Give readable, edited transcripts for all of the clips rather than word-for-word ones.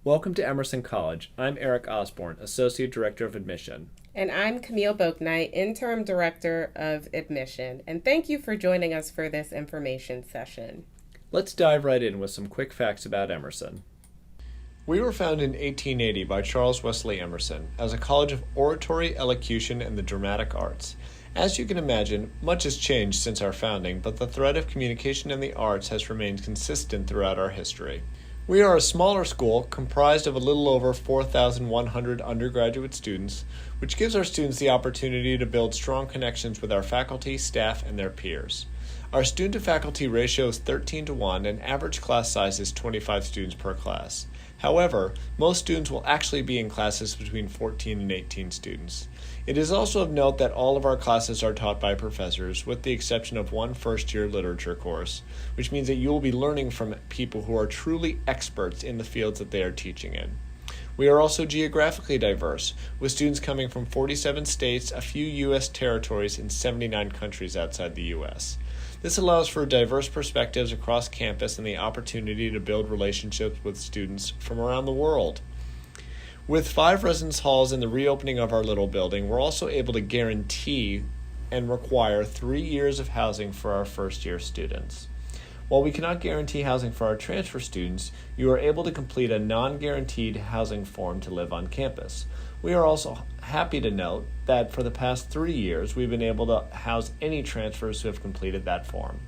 Welcome to Emerson College. I'm Eric Osborne, Associate Director of Admission. And I'm Camille Boaknight, Interim Director of Admission. And thank you for joining us for this information session. Let's dive right in with some quick facts about Emerson. We were founded in 1880 by Charles Wesley Emerson as a college of oratory, elocution, and the dramatic arts. As you can imagine, much has changed since our founding, but the thread of communication and the arts has remained consistent throughout our history. We are a smaller school comprised of a little over 4,100 undergraduate students, which gives our students the opportunity to build strong connections with our faculty, staff, and their peers. Our student-to-faculty ratio is 13-1, and average class size is 25 students per class. However, most students will actually be in classes between 14 and 18 students. It is also of note that all of our classes are taught by professors, with the exception of one first-year literature course, which means that you will be learning from people who are truly experts in the fields that they are teaching in. We are also geographically diverse, with students coming from 47 states, a few U.S. territories, and 79 countries outside the U.S. This allows for diverse perspectives across campus and the opportunity to build relationships with students from around the world. With 5 residence halls and the reopening of our little building, we're also able to guarantee and require 3 years of housing for our first-year students. While we cannot guarantee housing for our transfer students, you are able to complete a non-guaranteed housing form to live on campus. We are also happy to note that for the past 3 years, we've been able to house any transfers who have completed that form.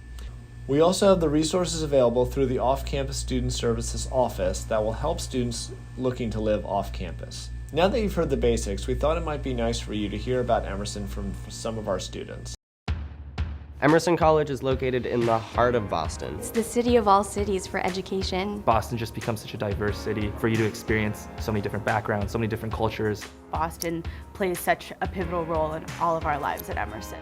We also have the resources available through the Off-Campus Student Services Office that will help students looking to live off-campus. Now that you've heard the basics, we thought it might be nice for you to hear about Emerson from some of our students. Emerson College is located in the heart of Boston. It's the city of all cities for education. Boston just becomes such a diverse city for you to experience so many different backgrounds, so many different cultures. Boston plays such a pivotal role in all of our lives at Emerson.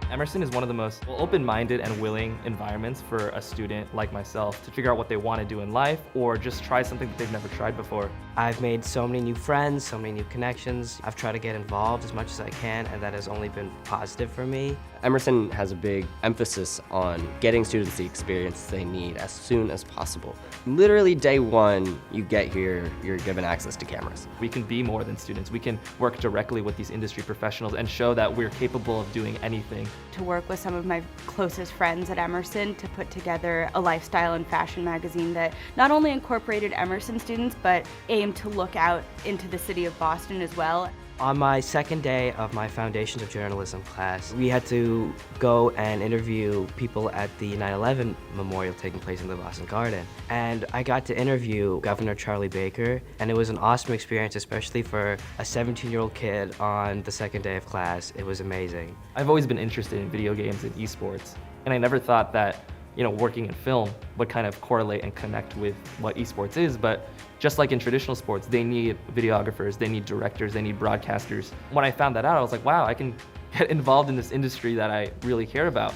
Emerson is one of the most open-minded and willing environments for a student like myself to figure out what they want to do in life or just try something that they've never tried before. I've made so many new friends, so many new connections. I've tried to get involved as much as I can, and that has only been positive for me. Emerson has a big emphasis on getting students the experience they need as soon as possible. Literally day one you get here, you're given access to cameras. We can be more than students. We can work directly with these industry professionals and show that we're capable of doing anything. To work with some of my closest friends at Emerson to put together a lifestyle and fashion magazine that not only incorporated Emerson students, but aimed to look out into the city of Boston as well. On my second day of my Foundations of Journalism class, we had to go and interview people at the 9/11 memorial taking place in the Boston Garden. And I got to interview Governor Charlie Baker, and it was an awesome experience, especially for a 17-year-old kid on the second day of class. It was amazing. I've always been interested in video games and esports, and I never thought that working in film would kind of correlate and connect with what esports is, but just like in traditional sports, they need videographers, they need directors, they need broadcasters. When I found that out, I was like, wow, I can get involved in this industry that I really care about.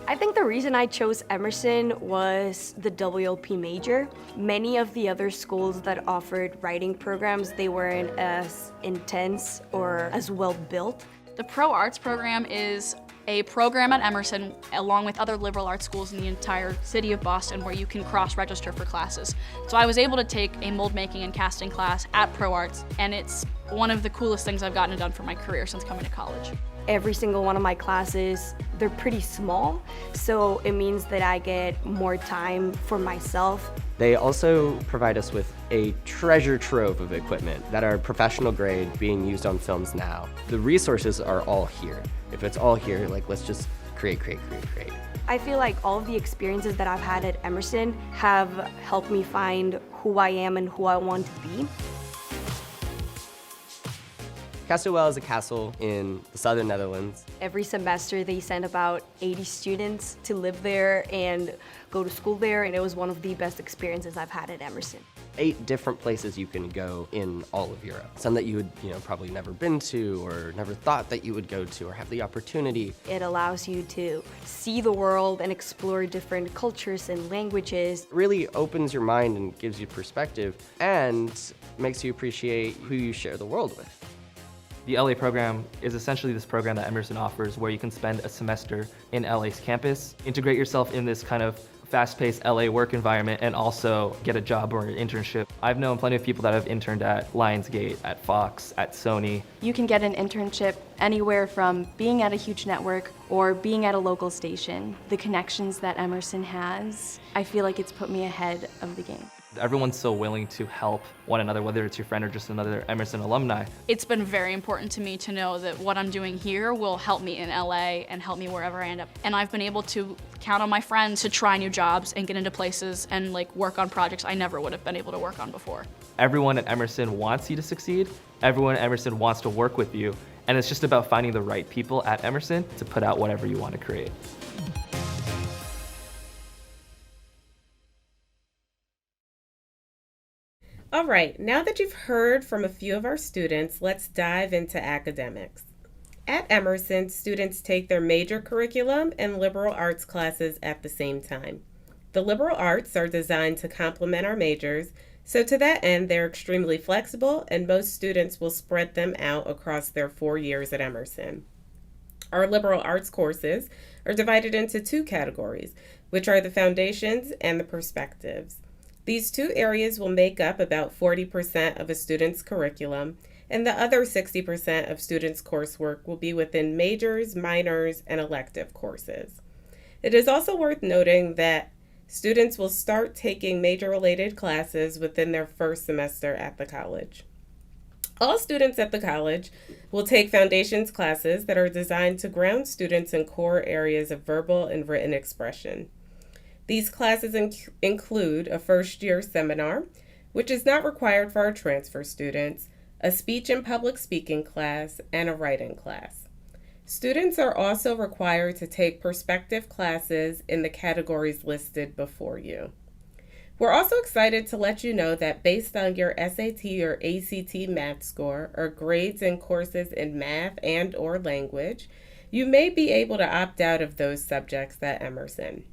I think the reason I chose Emerson was the WLP major. Many of the other schools that offered writing programs, they weren't as intense or as well built. The Pro Arts program is a program at Emerson along with other liberal arts schools in the entire city of Boston where you can cross-register for classes. So I was able to take a mold making and casting class at Pro Arts, and it's one of the coolest things I've gotten done for my career since coming to college. Every single one of my classes, they're pretty small, so it means that I get more time for myself. They also provide us with a treasure trove of equipment that are professional grade being used on films now. The resources are all here. If it's all here, let's just create. I feel like all of the experiences that I've had at Emerson have helped me find who I am and who I want to be. Kasteel is a castle in the southern Netherlands. Every semester they send about 80 students to live there and go to school there, and it was one of the best experiences I've had at Emerson. 8 different places you can go in all of Europe. Some that you would probably never been to or never thought that you would go to or have the opportunity. It allows you to see the world and explore different cultures and languages. It really opens your mind and gives you perspective and makes you appreciate who you share the world with. The LA program is essentially this program that Emerson offers where you can spend a semester in LA's campus, integrate yourself in this kind of fast-paced LA work environment and also get a job or an internship. I've known plenty of people that have interned at Lionsgate, at Fox, at Sony. You can get an internship anywhere from being at a huge network or being at a local station. The connections that Emerson has, I feel like it's put me ahead of the game. Everyone's so willing to help one another, whether it's your friend or just another Emerson alumni. It's been very important to me to know that what I'm doing here will help me in LA and help me wherever I end up. And I've been able to count on my friends to try new jobs and get into places and work on projects I never would have been able to work on before. Everyone at Emerson wants you to succeed. Everyone at Emerson wants to work with you. And it's just about finding the right people at Emerson to put out whatever you want to create. All right, now that you've heard from a few of our students, let's dive into academics. At Emerson, students take their major curriculum and liberal arts classes at the same time. The liberal arts are designed to complement our majors, so to that end, they're extremely flexible, and most students will spread them out across their 4 years at Emerson. Our liberal arts courses are divided into two categories, which are the foundations and the perspectives. These two areas will make up about 40% of a student's curriculum, and the other 60% of students' coursework will be within majors, minors, and elective courses. It is also worth noting that students will start taking major-related classes within their first semester at the college. All students at the college will take foundations classes that are designed to ground students in core areas of verbal and written expression. These classes include a first-year seminar, which is not required for our transfer students, a speech and public speaking class, and a writing class. Students are also required to take perspective classes in the categories listed before you. We're also excited to let you know that based on your SAT or ACT math score or grades in courses in math and/or language, you may be able to opt out of those subjects at Emerson.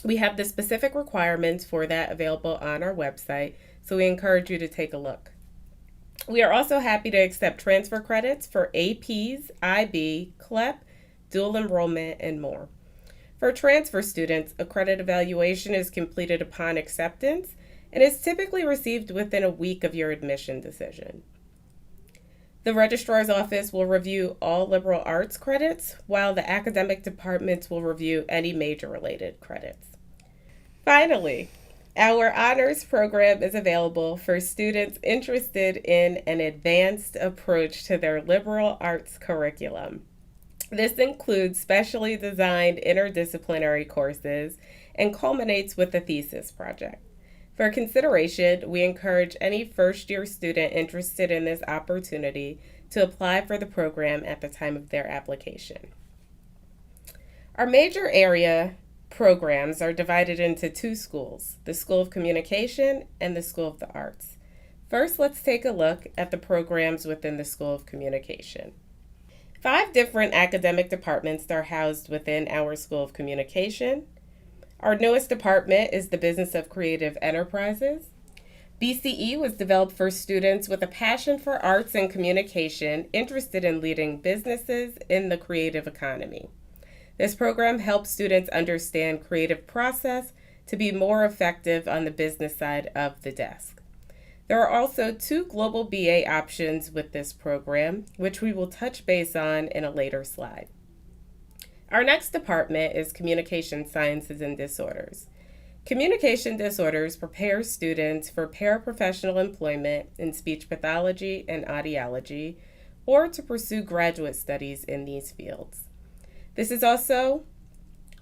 We have the specific requirements for that available on our website, so we encourage you to take a look. We are also happy to accept transfer credits for APs, IB, CLEP, dual enrollment, and more. For transfer students, a credit evaluation is completed upon acceptance and is typically received within a week of your admission decision. The registrar's office will review all liberal arts credits, while the academic departments will review any major-related credits. Finally, our honors program is available for students interested in an advanced approach to their liberal arts curriculum. This includes specially designed interdisciplinary courses and culminates with a thesis project. For consideration, we encourage any first-year student interested in this opportunity to apply for the program at the time of their application. Our major area programs are divided into two schools, the School of Communication and the School of the Arts. First, let's take a look at the programs within the School of Communication. 5 different academic departments are housed within our School of Communication. Our newest department is the Business of Creative Enterprises. BCE was developed for students with a passion for arts and communication interested in leading businesses in the creative economy. This program helps students understand creative process to be more effective on the business side of the desk. There are also 2 global BA options with this program, which we will touch base on in a later slide. Our next department is Communication Sciences and Disorders. Communication disorders prepare students for paraprofessional employment in speech pathology and audiology, or to pursue graduate studies in these fields. This is also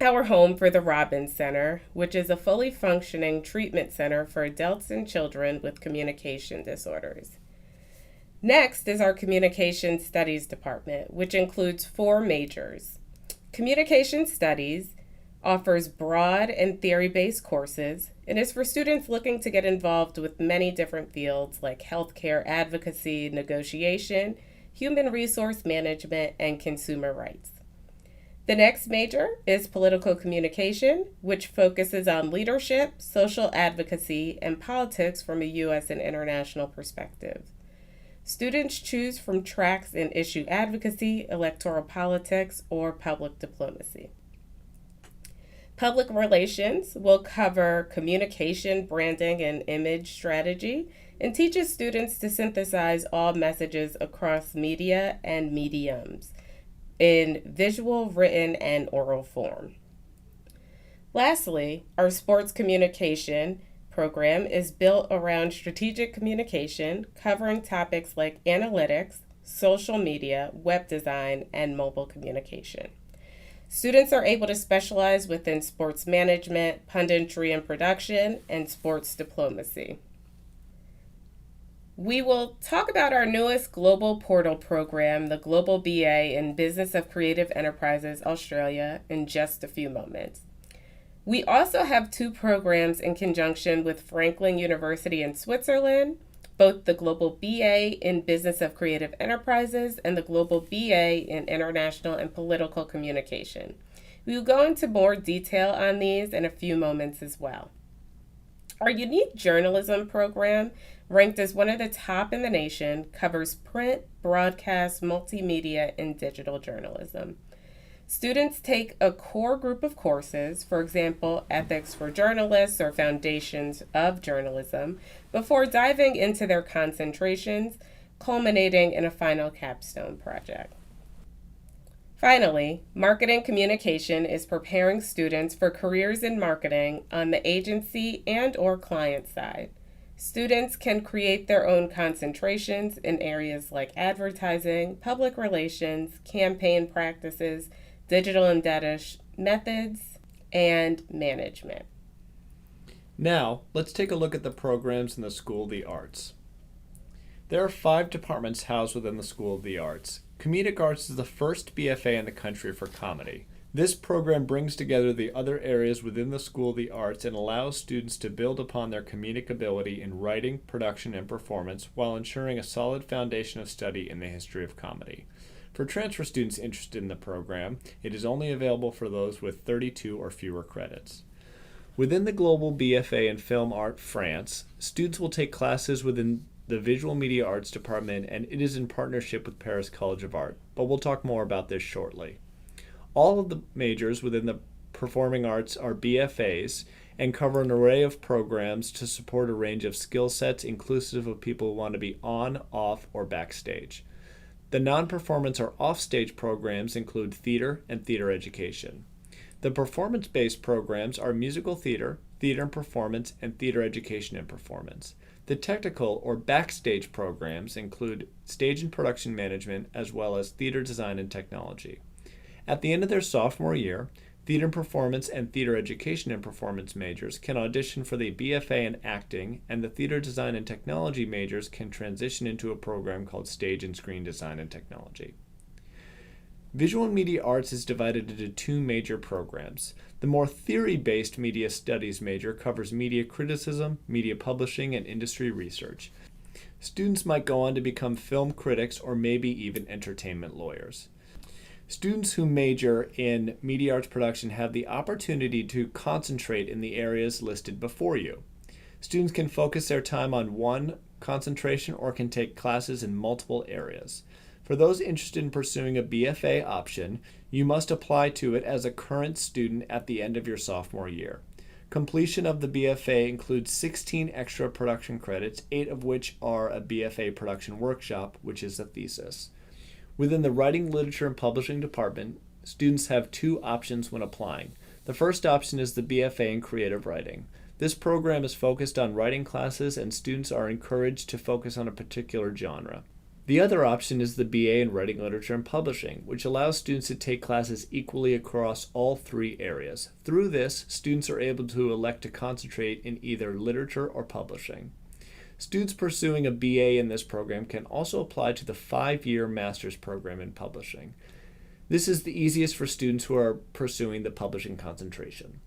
our home for the Robbins Center, which is a fully functioning treatment center for adults and children with communication disorders. Next is our Communication Studies department, which includes 4 majors. Communication Studies offers broad and theory-based courses and is for students looking to get involved with many different fields like healthcare advocacy, negotiation, human resource management, and consumer rights. The next major is Political Communication, which focuses on leadership, social advocacy, and politics from a U.S. and international perspective. Students choose from tracks in issue advocacy, electoral politics, or public diplomacy. Public relations will cover communication, branding, and image strategy, and teaches students to synthesize all messages across media and mediums in visual, written, and oral form. Lastly, our sports communication program is built around strategic communication, covering topics like analytics, social media, web design, and mobile communication. Students are able to specialize within sports management, punditry and production, and sports diplomacy. We will talk about our newest global portal program, the Global BA in Business of Creative Enterprises Australia, in just a few moments. We also have two programs in conjunction with Franklin University in Switzerland, both the Global BA in Business of Creative Enterprises and the Global BA in International and Political Communication. We will go into more detail on these in a few moments as well. Our unique journalism program, ranked as one of the top in the nation, covers print, broadcast, multimedia, and digital journalism. Students take a core group of courses, for example, Ethics for Journalists or Foundations of Journalism, before diving into their concentrations, culminating in a final capstone project. Finally, marketing communication is preparing students for careers in marketing on the agency and/or client side. Students can create their own concentrations in areas like advertising, public relations, campaign practices, digital and data methods, and management. Now, let's take a look at the programs in the School of the Arts. There are 5 departments housed within the School of the Arts. Comedic Arts is the first BFA in the country for comedy. This program brings together the other areas within the School of the Arts and allows students to build upon their comedic ability in writing, production, and performance while ensuring a solid foundation of study in the history of comedy. For transfer students interested in the program, it is only available for those with 32 or fewer credits. Within the Global BFA in Film Art France, students will take classes within the Visual Media Arts Department, and it is in partnership with Paris College of Art, but we'll talk more about this shortly. All of the majors within the Performing Arts are BFAs and cover an array of programs to support a range of skill sets inclusive of people who want to be on, off, or backstage. The non-performance or off-stage programs include theater and theater education. The performance-based programs are musical theater, theater and performance, and theater education and performance. The technical or backstage programs include stage and production management as well as theater design and technology. At the end of their sophomore year, theater and performance and theater education and performance majors can audition for the BFA in acting, and the theater design and technology majors can transition into a program called stage and screen design and technology. Visual and Media Arts is divided into 2 major programs. The more theory-based media studies major covers media criticism, media publishing, and industry research. Students might go on to become film critics or maybe even entertainment lawyers. Students who major in media arts production have the opportunity to concentrate in the areas listed before you. Students can focus their time on one concentration or can take classes in multiple areas. For those interested in pursuing a BFA option, you must apply to it as a current student at the end of your sophomore year. Completion of the BFA includes 16 extra production credits, 8 of which are a BFA production workshop, which is a thesis. Within the Writing, Literature, and Publishing department, students have 2 options when applying. The first option is the BFA in Creative Writing. This program is focused on writing classes, and students are encouraged to focus on a particular genre. The other option is the BA in Writing, Literature, and Publishing, which allows students to take classes equally across all 3 areas. Through this, students are able to elect to concentrate in either literature or publishing. Students pursuing a BA in this program can also apply to the 5-year master's program in publishing. This is the easiest for students who are pursuing the publishing concentration.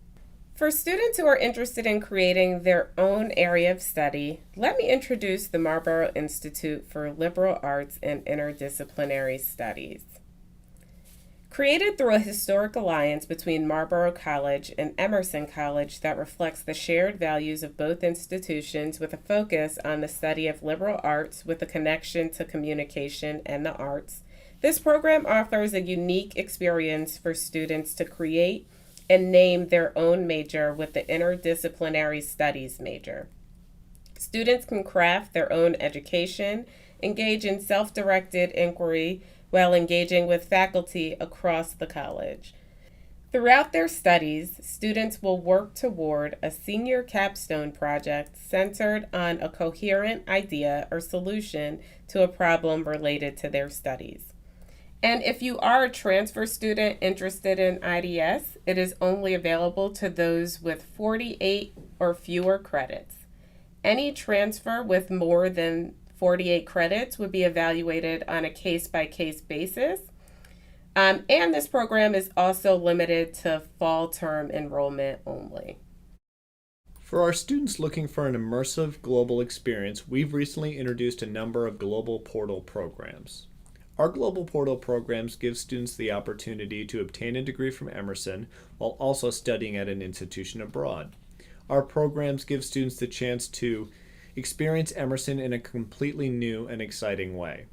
For students who are interested in creating their own area of study, let me introduce the Marlboro Institute for Liberal Arts and Interdisciplinary Studies. Created through a historic alliance between Marlboro College and Emerson College that reflects the shared values of both institutions with a focus on the study of liberal arts with a connection to communication and the arts, this program offers a unique experience for students to create and name their own major with the Interdisciplinary Studies major. Students can craft their own education, engage in self-directed inquiry while engaging with faculty across the college. Throughout their studies, students will work toward a senior capstone project centered on a coherent idea or solution to a problem related to their studies. And if you are a transfer student interested in IDS, it is only available to those with 48 or fewer credits. Any transfer with more than 48 credits would be evaluated on a case-by-case basis. And this program is also limited to fall term enrollment only. For our students looking for an immersive global experience, we've recently introduced a number of Global Portal programs. Our Global Portal programs give students the opportunity to obtain a degree from Emerson while also studying at an institution abroad. Our programs give students the chance to experience Emerson in a completely new and exciting way.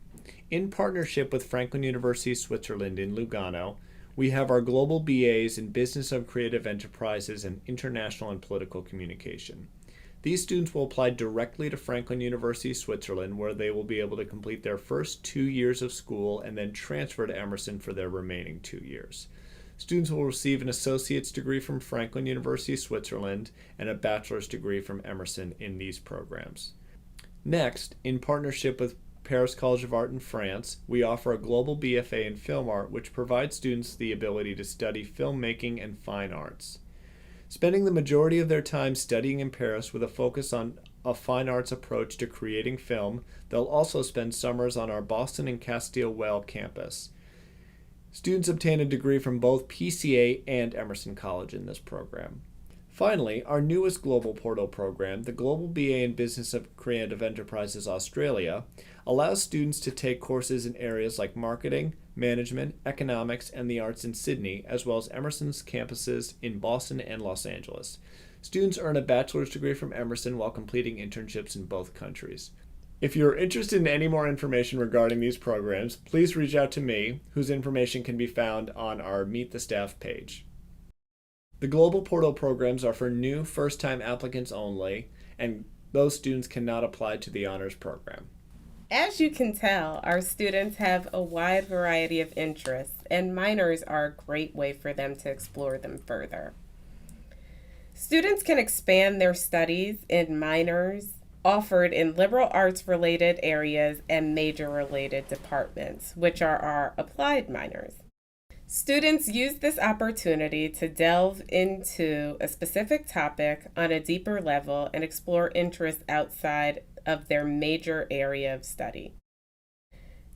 In partnership with Franklin University Switzerland in Lugano, we have our global BAs in Business of Creative Enterprises and International and Political Communication. These students will apply directly to Franklin University Switzerland, where they will be able to complete their first 2 years of school and then transfer to Emerson for their remaining 2 years. Students will receive an associate's degree from Franklin University Switzerland and a bachelor's degree from Emerson in these programs. Next, in partnership with Paris College of Art in France, we offer a global BFA in film art, which provides students the ability to study filmmaking and fine arts. Spending the majority of their time studying in Paris with a focus on a fine arts approach to creating film, they'll also spend summers on our Boston and Castile Well campus. Students obtain a degree from both PCA and Emerson College in this program. Finally, our newest Global Portal program, the Global BA in Business of Creative Enterprises Australia, allows students to take courses in areas like marketing, management, economics, and the arts in Sydney, as well as Emerson's campuses in Boston and Los Angeles. Students earn a bachelor's degree from Emerson while completing internships in both countries. If you're interested in any more information regarding these programs, please reach out to me, whose information can be found on our Meet the Staff page. The Global Portal programs are for new first-time applicants only, and those students cannot apply to the honors program. As you can tell, our students have a wide variety of interests, and minors are a great way for them to explore them further. Students can expand their studies in minors offered in liberal arts related areas and major related departments, which are our applied minors. Students use this opportunity to delve into a specific topic on a deeper level and explore interests outside of their major area of study.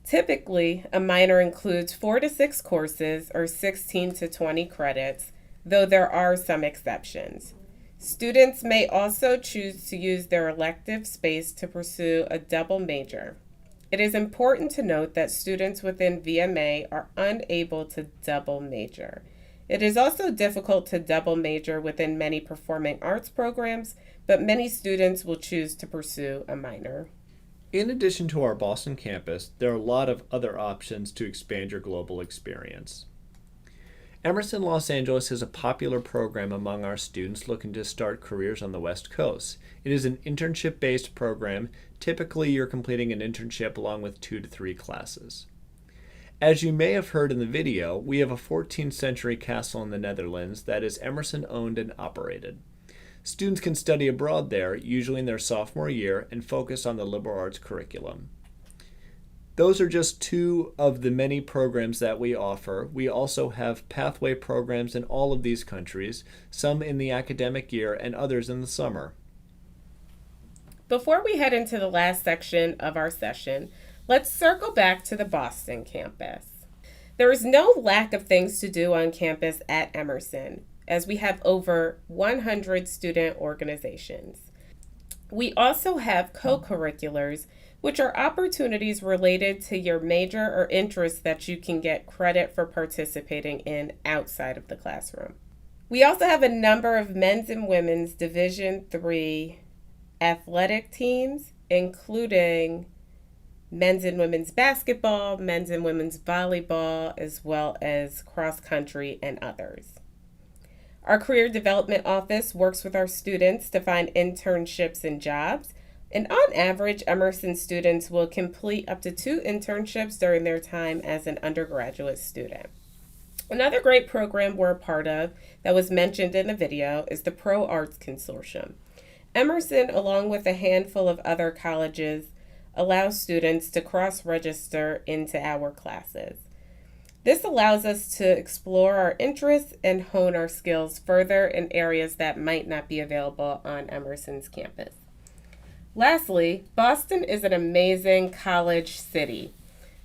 Typically, a minor includes 4 to 6 courses or 16 to 20 credits, though there are some exceptions. Students may also choose to use their elective space to pursue a double major. It is important to note that students within VMA are unable to double major. It is also difficult to double major within many performing arts programs, but many students will choose to pursue a minor. In addition to our Boston campus, there are a lot of other options to expand your global experience. Emerson Los Angeles is a popular program among our students looking to start careers on the West Coast. It is an internship-based program. Typically, you're completing an internship along with 2 to 3 classes. As you may have heard in the video, we have a 14th century castle in the Netherlands that is Emerson owned and operated. Students can study abroad there, usually in their sophomore year, and focus on the liberal arts curriculum. Those are just 2 of the many programs that we offer. We also have pathway programs in all of these countries, some in the academic year and others in the summer. Before we head into the last section of our session, let's circle back to the Boston campus. There is no lack of things to do on campus at Emerson, as we have over 100 student organizations. We also have co-curriculars, which are opportunities related to your major or interests that you can get credit for participating in outside of the classroom. We also have a number of men's and women's Division III athletic teams, including men's and women's basketball, men's and women's volleyball, as well as cross country and others. Our Career Development Office works with our students to find internships and jobs. And on average, Emerson students will complete up to 2 internships during their time as an undergraduate student. Another great program we're a part of that was mentioned in the video is the Pro Arts Consortium. Emerson, along with a handful of other colleges, allows students to cross-register into our classes. This allows us to explore our interests and hone our skills further in areas that might not be available on Emerson's campus. Lastly, Boston is an amazing college city.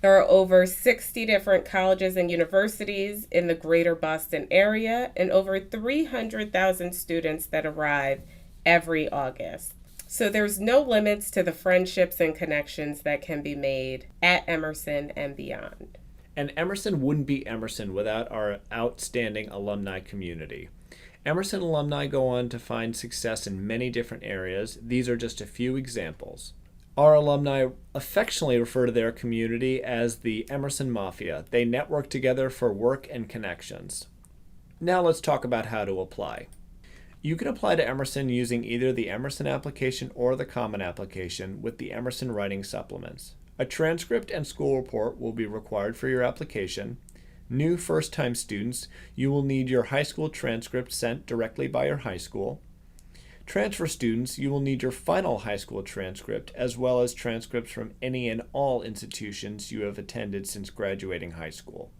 There are over 60 different colleges and universities in the greater Boston area and over 300,000 students that arrive every August. So there's no limits to the friendships and connections that can be made at Emerson and beyond. And Emerson wouldn't be Emerson without our outstanding alumni community. Emerson alumni go on to find success in many different areas. These are just a few examples. Our alumni affectionately refer to their community as the Emerson Mafia. They network together for work and connections. Now let's talk about how to apply. You can apply to Emerson using either the Emerson application or the Common application with the Emerson Writing Supplements. A transcript and school report will be required for your application. New first-time students, you will need your high school transcript sent directly by your high school. Transfer students, you will need your final high school transcript as well as transcripts from any and all institutions you have attended since graduating high school.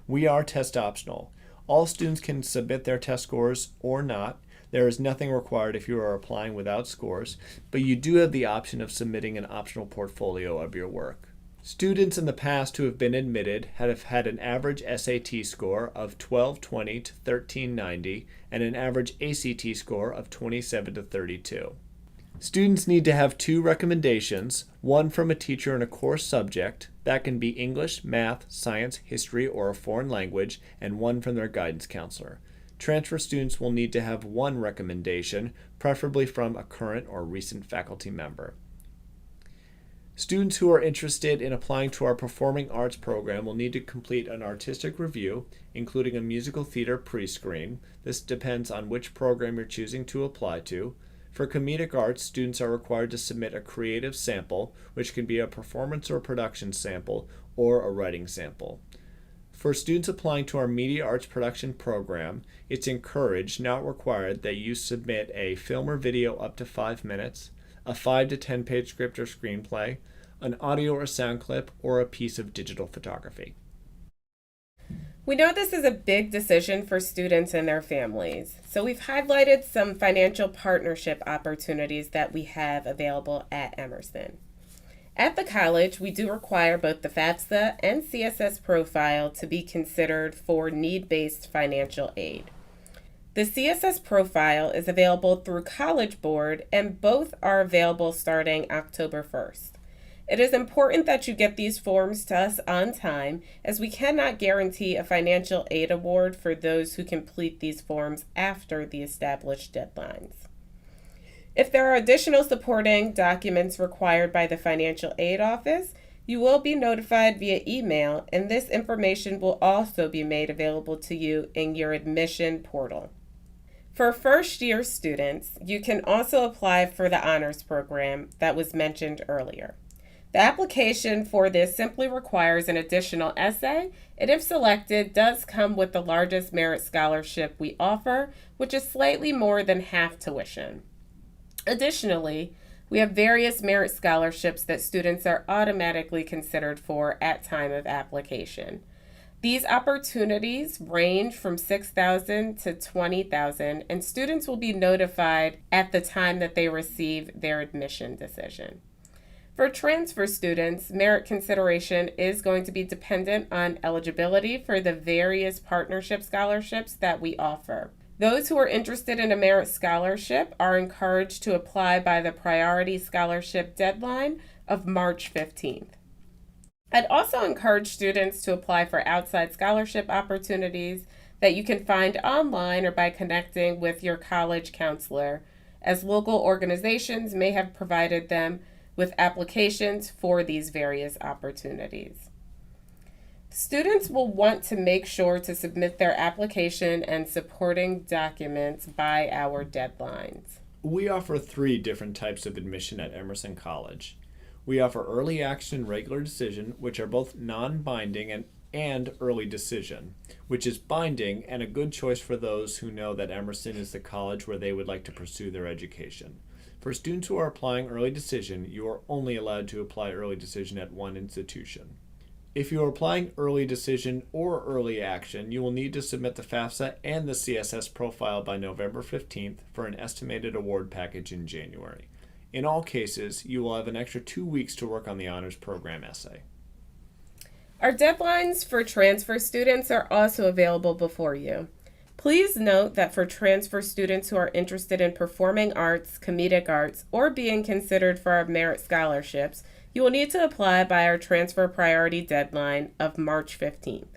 We are test optional. All students can submit their test scores or not. There is nothing required if you are applying without scores, but you do have the option of submitting an optional portfolio of your work. Students in the past who have been admitted have had an average SAT score of 1220 to 1390 and an average ACT score of 27 to 32. Students need to have 2 recommendations, one from a teacher in a core subject, that can be English, math, science, history, or a foreign language, and one from their guidance counselor. Transfer students will need to have 1 recommendation, preferably from a current or recent faculty member. Students who are interested in applying to our Performing Arts program will need to complete an artistic review, including a musical theater pre-screen. This depends on which program you're choosing to apply to. For comedic arts, students are required to submit a creative sample, which can be a performance or production sample, or a writing sample. For students applying to our Media Arts Production program, it's encouraged, not required, that you submit a film or video up to 5 minutes, a 5 to 10 page script or screenplay, an audio or sound clip, or a piece of digital photography. We know this is a big decision for students and their families, so we've highlighted some financial partnership opportunities that we have available at Emerson. At the college, we do require both the FAFSA and CSS profile to be considered for need-based financial aid. The CSS profile is available through College Board, and both are available starting October 1st. It is important that you get these forms to us on time, as we cannot guarantee a financial aid award for those who complete these forms after the established deadlines. If there are additional supporting documents required by the Financial Aid Office, you will be notified via email, and this information will also be made available to you in your admission portal. For first-year students, you can also apply for the honors program that was mentioned earlier. The application for this simply requires an additional essay, and if selected, does come with the largest merit scholarship we offer, which is slightly more than half tuition. Additionally, we have various merit scholarships that students are automatically considered for at time of application. These opportunities range from $6,000 to $20,000, and students will be notified at the time that they receive their admission decision. For transfer students, merit consideration is going to be dependent on eligibility for the various partnership scholarships that we offer. Those who are interested in a merit scholarship are encouraged to apply by the priority scholarship deadline of March 15th. I'd also encourage students to apply for outside scholarship opportunities that you can find online or by connecting with your college counselor, as local organizations may have provided them with applications for these various opportunities. Students will want to make sure to submit their application and supporting documents by our deadlines. We offer 3 different types of admission at Emerson College. We offer early action and regular decision, which are both non-binding, and early decision, which is binding and a good choice for those who know that Emerson is the college where they would like to pursue their education. For students who are applying early decision, you are only allowed to apply early decision at one institution. If you are applying early decision or early action, you will need to submit the FAFSA and the CSS profile by November 15th for an estimated award package in January. In all cases, you will have an extra 2 weeks to work on the honors program essay. Our deadlines for transfer students are also available before you. Please note that for transfer students who are interested in performing arts, comedic arts, or being considered for our merit scholarships, you will need to apply by our transfer priority deadline of March 15th.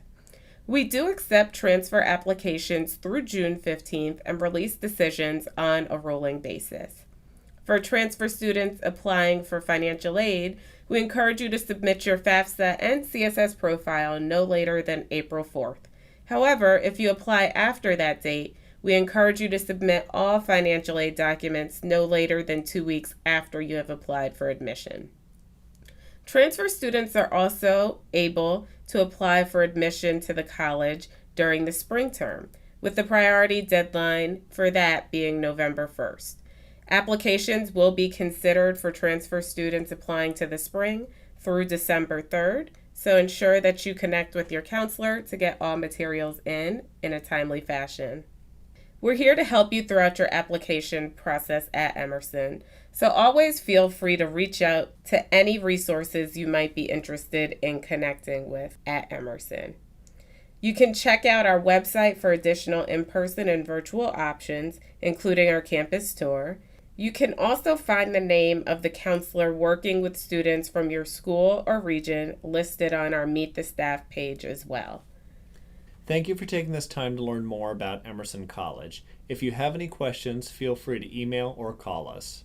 We do accept transfer applications through June 15th and release decisions on a rolling basis. For transfer students applying for financial aid, we encourage you to submit your FAFSA and CSS profile no later than April 4th. However, if you apply after that date, we encourage you to submit all financial aid documents no later than 2 weeks after you have applied for admission. Transfer students are also able to apply for admission to the college during the spring term, with the priority deadline for that being November 1st. Applications will be considered for transfer students applying to the spring through December 3rd, so ensure that you connect with your counselor to get all materials in a timely fashion. We're here to help you throughout your application process at Emerson, so always feel free to reach out to any resources you might be interested in connecting with at Emerson. You can check out our website for additional in-person and virtual options, including our campus tour. You can also find the name of the counselor working with students from your school or region listed on our Meet the Staff page as well. Thank you for taking this time to learn more about Emerson College. If you have any questions, feel free to email or call us.